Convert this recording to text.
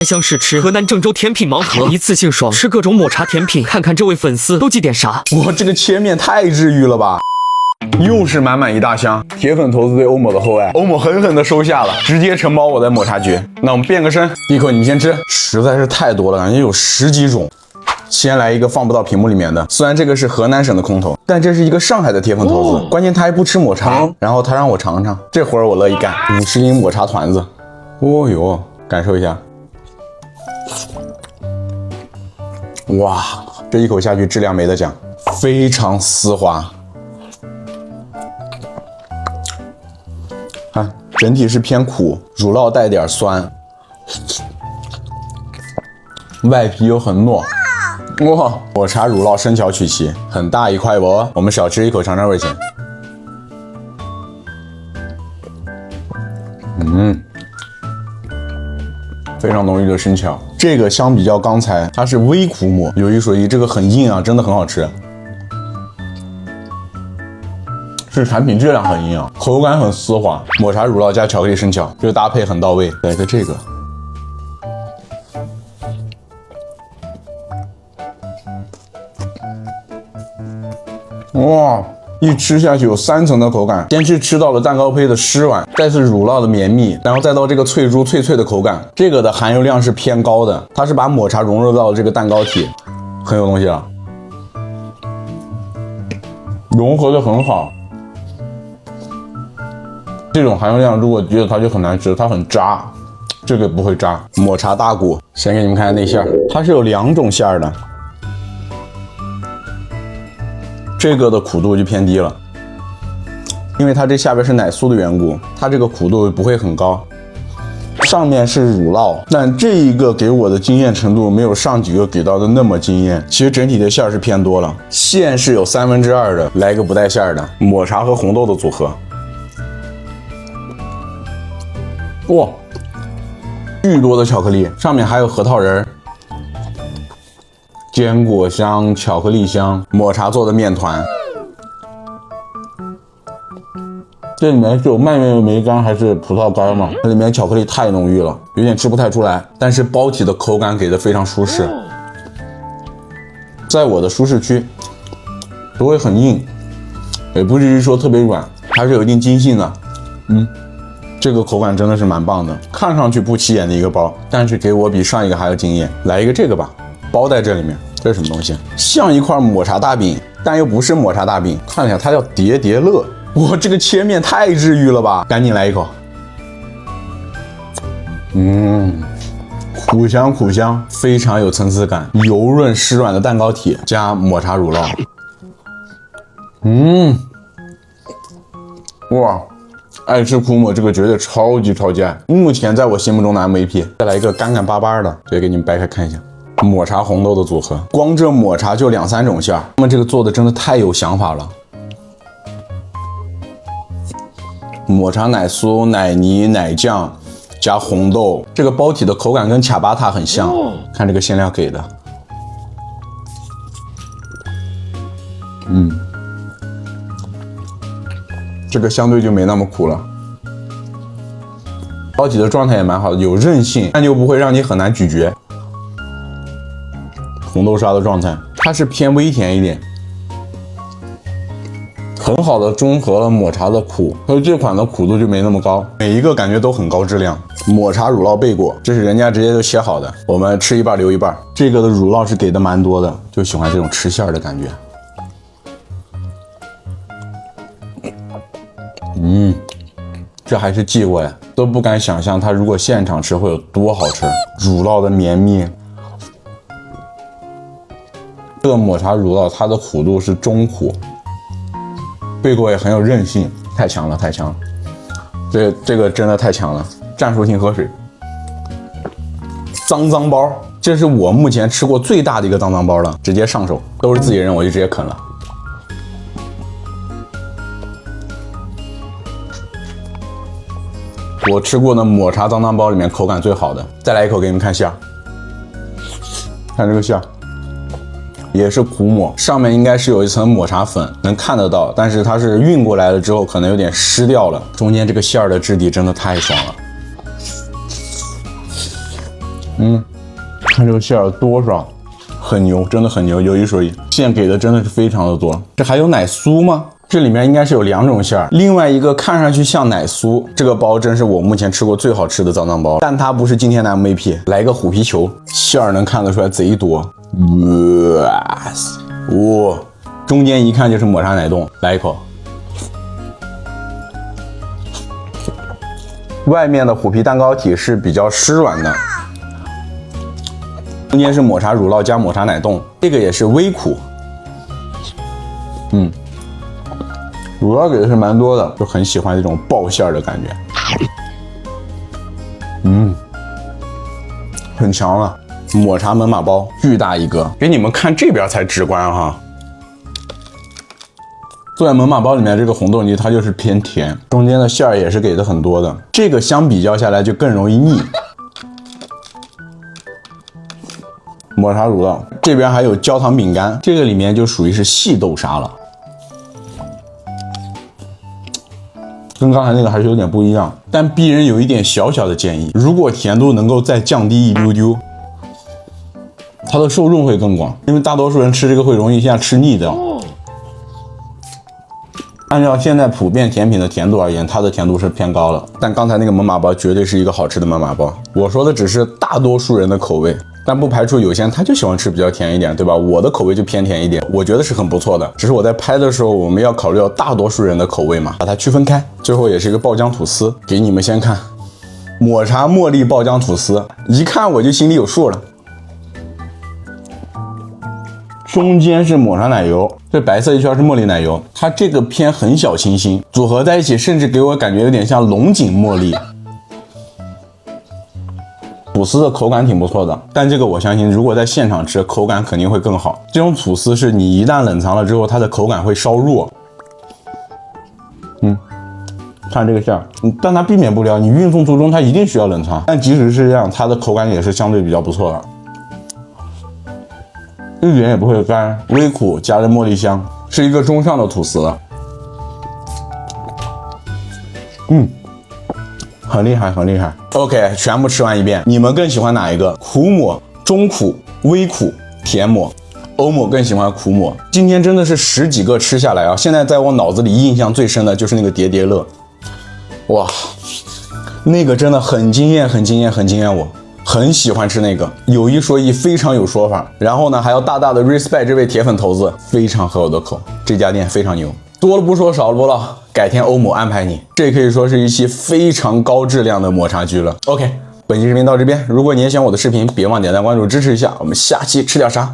香试吃河南郑州甜品盲盒，一次性爽吃各种抹茶甜品，看看这位粉丝都记点啥？哇，这个切面太治愈了吧！又是满满一大箱，铁粉头子对欧某的厚爱，欧某狠狠的收下了，直接承包我的抹茶局。那我们变个身，一口你先吃，实在是太多了，感觉有10几种。先来一个放不到屏幕里面的，虽然这个是河南省的空投，但这是一个上海的铁粉头子，关键他还不吃抹茶，然后他让我尝尝，这活儿我乐意干。50厘抹茶团子，哦哟，感受一下。哇，这一口下去质量没得讲，非常丝滑。看，整体是偏苦，乳酪带点酸，外皮又很糯。哇，抹茶乳酪生巧曲奇，很大一块哦，我们少吃一口尝尝味先。非常浓郁的生巧，这个相比较刚才它是微苦抹，有一说一，这个很硬啊，真的很好吃。是产品质量很硬啊，口感很丝滑，抹茶乳酪加巧克力生巧，这个搭配很到位。来个这个，哇！一吃下去有3层的口感，先是吃到了蛋糕胚的湿软，再是乳酪的绵密，然后再到这个脆珠脆脆的口感。这个的含油量是偏高的，它是把抹茶融入到了这个蛋糕体，很有东西了，融合的很好。这种含油量如果觉得它就很难吃，它很渣，这个不会渣。抹茶大骨，先给你们看看内馅，它是有2种馅儿的。这个的苦度就偏低了，因为它这下边是奶酥的缘故，它这个苦度不会很高。上面是乳酪，但这一个给我的惊艳程度没有上几个给到的那么惊艳。其实整体的馅儿是偏多了，馅是有2/3的，来个不带馅儿的抹茶和红豆的组合。哇，巨多的巧克力，上面还有核桃仁儿。坚果香、巧克力香，抹茶做的面团，这里面是有蔓越莓干还是葡萄干吗？这里面巧克力太浓郁了，有点吃不太出来，但是包体的口感给的非常舒适，在我的舒适区，不会很硬，也不至于说特别软，还是有一定筋性的。这个口感真的是蛮棒的，看上去不起眼的一个包，但是给我比上一个还要惊艳。来一个这个吧，包在这里面。这是什么东西？像一块抹茶大饼，但又不是抹茶大饼。看一下，它叫叠叠乐。哇，这个切面太治愈了吧！赶紧来一口。苦香苦香，非常有层次感，油润湿软的蛋糕体加抹茶乳酪。哇，爱吃苦抹这个绝对超级爱，目前在我心目中的 MVP。再来一个干干巴巴的，直接给你们掰开看一下。抹茶红豆的组合，光这抹茶就2-3种馅儿，他们这个做的真的太有想法了。抹茶奶酥、奶泥、奶酱加红豆，这个包体的口感跟卡巴塔很像，看这个馅料给的。这个相对就没那么苦了。包体的状态也蛮好的，有韧性，但又不会让你很难咀嚼。红豆沙的状态，它是偏微甜一点，很好的中和了抹茶的苦，所以这款的苦度就没那么高，每一个感觉都很高质量。抹茶乳酪贝果，这是人家直接就切好的，我们吃一半留一半。这个的乳酪是给的蛮多的，就喜欢这种吃馅儿的感觉。这还是寄过来，都不敢想象它如果现场吃会有多好吃。乳酪的绵密。这个抹茶乳酪它的苦度是中苦，贝果也很有韧性，太强了，这个真的太强了，战术性喝水。脏包，这是我目前吃过最大的一个脏包了，直接上手，都是自己人我就直接啃了。我吃过的抹茶脏包里面口感最好的，再来一口给你们看馅儿，看这个馅儿。也是苦抹，上面应该是有一层抹茶粉，能看得到，但是它是运过来了之后可能有点湿掉了。中间这个馅儿的质地真的太爽了，看这个馅儿多少，很牛，真的很牛，有一说一，馅给的真的是非常的多。这还有奶酥吗？这里面应该是有2种馅儿，另外一个看上去像奶酥，这个包真是我目前吃过最好吃的脏脏包，但它不是今天的 MVP。来一个虎皮球，馅儿能看得出来贼多，哇，中间一看就是抹茶奶冻，来一口。外面的虎皮蛋糕体是比较湿软的，中间是抹茶乳酪加抹茶奶冻，这个也是微苦。乳酪给的是蛮多的，就很喜欢这种爆馅儿的感觉。很强了。抹茶门马包巨大一个，给你们看这边才直观哈。坐在门马包里面这个红豆泥它就是偏甜，中间的馅儿也是给的很多的，这个相比较下来就更容易腻。抹茶乳酪这边还有焦糖饼干，这个里面就属于是细豆沙了。跟刚才那个还是有点不一样，但鄙人有一点小小的建议，如果甜度能够再降低一丢丢，它的受众会更广，因为大多数人吃这个会容易一下吃腻掉。按照现在普遍甜品的甜度而言，它的甜度是偏高了，但刚才那个门马包绝对是一个好吃的门马包。我说的只是大多数人的口味，但不排除有些人他就喜欢吃比较甜一点，对吧？我的口味就偏甜一点，我觉得是很不错的。只是我在拍的时候，我们要考虑到大多数人的口味嘛，把它区分开。最后也是一个爆浆吐司，给你们先看，抹茶茉莉爆浆吐司，一看我就心里有数了。中间是抹茶奶油，这白色一圈是茉莉奶油，它这个偏很小清新，组合在一起，甚至给我感觉有点像龙井茉莉。吐司的口感挺不错的，但这个我相信，如果在现场吃，口感肯定会更好。这种吐司是你一旦冷藏了之后，它的口感会稍弱。看这个馅儿，但它避免不了，你运送途中它一定需要冷藏。但即使是这样，它的口感也是相对比较不错的。一点也不会干，微苦加着茉莉香，是一个中上的吐司。很厉害，很厉害。OK， 全部吃完一遍，你们更喜欢哪一个？苦抹、中苦、微苦、甜抹。欧抹更喜欢苦抹。今天真的是10几个吃下来啊！现在在我脑子里印象最深的就是那个叠叠乐，哇，那个真的很惊艳，很惊艳，很惊艳我。很喜欢吃那个，有一说一，非常有说法。然后呢，还要大大的 respect 这位铁粉头子，非常合我的口。这家店非常牛，多了不说，少了不唠，改天欧某安排你。这可以说是一期非常高质量的抹茶居了。OK， 本期视频到这边，如果你也喜欢我的视频，别忘点赞、关注支持一下。我们下期吃点啥？